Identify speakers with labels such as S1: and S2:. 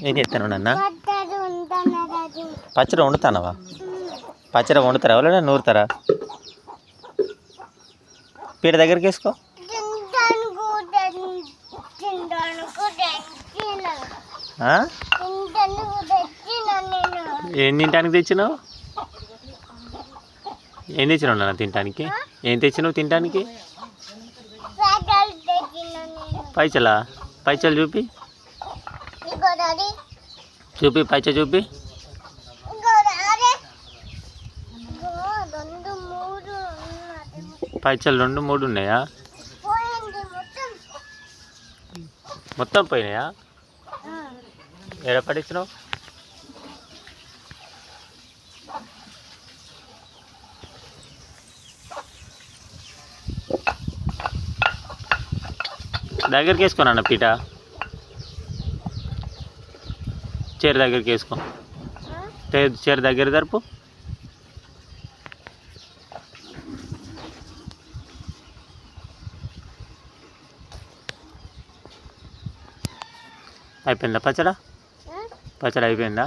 S1: ఏం చెప్తాను నాన్న? పచ్చడి వండుతానవా? పచ్చడి వండుతారా? ఎవరైనా నూరుతారా? పీట దగ్గరికి వేసుకో. ఏం తినడానికి తెచ్చినావు? ఏం తెచ్చినావు నాన్న తినడానికి? ఏం తెచ్చినావు తినడానికి? పైచలా? పైచలు చూపి చూపి, పైచ చూపి. పైచలు 2, 3 ఉన్నాయా? మొత్తం పోయినాయా? ఎక్కడ పడించినావు? దగ్గరికి వేసుకో నాన్న పీట. చీర దగ్గరికి వేసుకో. చీర దగ్గర జరుపు. అయిపోయిందా పచ్చడా? పచ్చడి అయిపోయిందా?